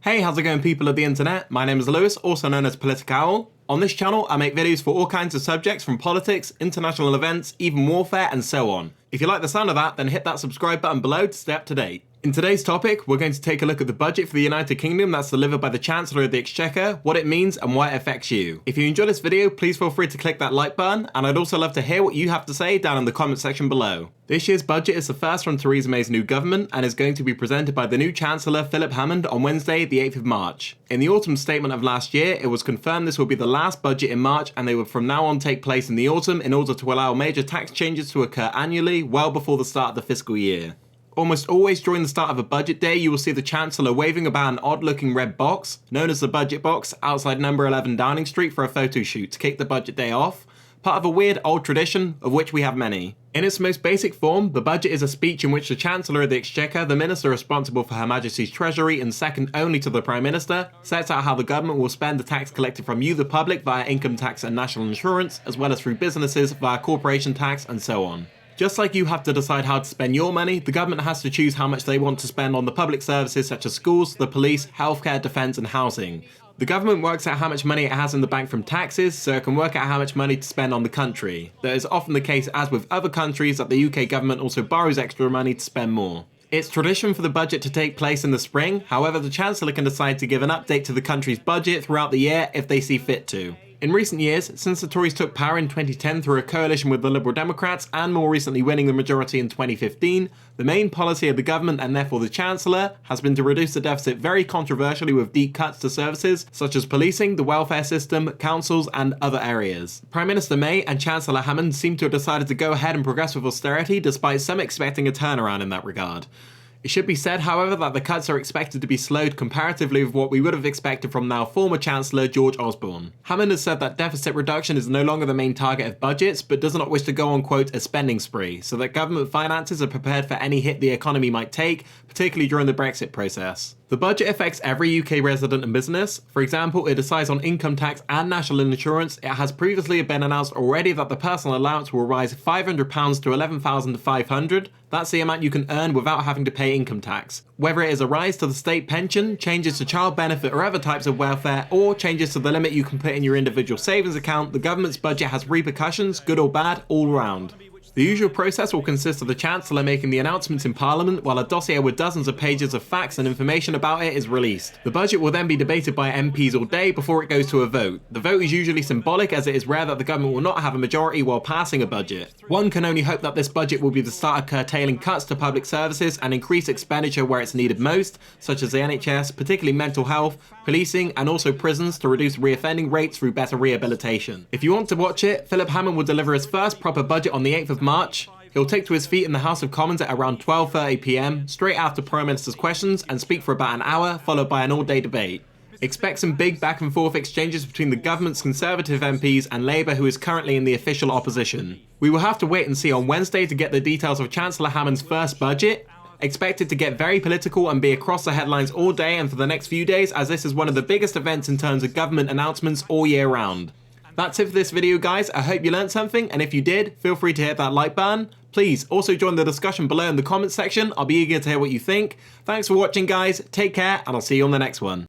Hey, how's it going, people of the internet? My name is Lewis, also known as Political. On this channel, I make videos for all kinds of subjects from politics, international events, even warfare, and so on. If you like the sound of that, then hit that subscribe button below to stay up to date. In today's topic, we're going to take a look at the budget for the United Kingdom that's delivered by the Chancellor of the Exchequer, what it means and why it affects you. If you enjoyed this video, please feel free to click that like button, and I'd also love to hear what you have to say down in the comment section below. This year's budget is the first from Theresa May's new government and is going to be presented by the new Chancellor Philip Hammond on Wednesday, the 8th of March. In the autumn statement of last year, it was confirmed this will be the last budget in March and they would from now on take place in the autumn in order to allow major tax changes to occur annually, well before the start of the fiscal year. Almost always during the start of a budget day, you will see the Chancellor waving about an odd-looking red box, known as the budget box, outside number 11 Downing Street for a photo shoot to kick the budget day off, part of a weird old tradition of which we have many. In its most basic form, the budget is a speech in which the Chancellor of the Exchequer, the minister responsible for Her Majesty's Treasury and second only to the Prime Minister, sets out how the government will spend the tax collected from you, the public, via income tax and national insurance, as well as through businesses via corporation tax and so on. Just like you have to decide how to spend your money, the government has to choose how much they want to spend on the public services such as schools, the police, healthcare, defence and housing. The government works out how much money it has in the bank from taxes, so it can work out how much money to spend on the country. That is often the case, as with other countries, that the UK government also borrows extra money to spend more. It's tradition for the budget to take place in the spring, however the Chancellor can decide to give an update to the country's budget throughout the year if they see fit to. In recent years, since the Tories took power in 2010 through a coalition with the Liberal Democrats and more recently winning the majority in 2015, the main policy of the government and therefore the Chancellor has been to reduce the deficit very controversially with deep cuts to services such as policing, the welfare system, councils and other areas. Prime Minister May and Chancellor Hammond seem to have decided to go ahead and progress with austerity despite some expecting a turnaround in that regard. It should be said, however, that the cuts are expected to be slowed comparatively with what we would have expected from now former Chancellor George Osborne. Hammond has said that deficit reduction is no longer the main target of budgets, but does not wish to go on, quote, a spending spree, so that government finances are prepared for any hit the economy might take, particularly during the Brexit process. The budget affects every UK resident and business. For example, it decides on income tax and national insurance. It has previously been announced already that the personal allowance will rise £500 to £11,500. That's the amount you can earn without having to pay income tax. Whether it is a rise to the state pension, changes to child benefit or other types of welfare, or changes to the limit you can put in your individual savings account, the government's budget has repercussions, good or bad, all round. The usual process will consist of the Chancellor making the announcements in Parliament while a dossier with dozens of pages of facts and information about it is released. The budget will then be debated by MPs all day before it goes to a vote. The vote is usually symbolic as it is rare that the government will not have a majority while passing a budget. One can only hope that this budget will be the start of curtailing cuts to public services and increase expenditure where it's needed most, such as the NHS, particularly mental health, policing and also prisons to reduce reoffending rates through better rehabilitation. If you want to watch it, Philip Hammond will deliver his first proper budget on the 8th of March. He'll take to his feet in the House of Commons at around 12:30 PM, straight after Prime Minister's questions, and speak for about an hour, followed by an all-day debate. Expect some big back and forth exchanges between the government's Conservative MPs and Labour, who is currently in the official opposition. We will have to wait and see on Wednesday to get the details of Chancellor Hammond's first budget. Expect it to get very political and be across the headlines all day and for the next few days, as this is one of the biggest events in terms of government announcements all year round. That's it for this video, guys. I hope you learned something, and if you did, feel free to hit that like button. Please also join the discussion below in the comments section. I'll be eager to hear what you think. Thanks for watching, guys. Take care, and I'll see you on the next one.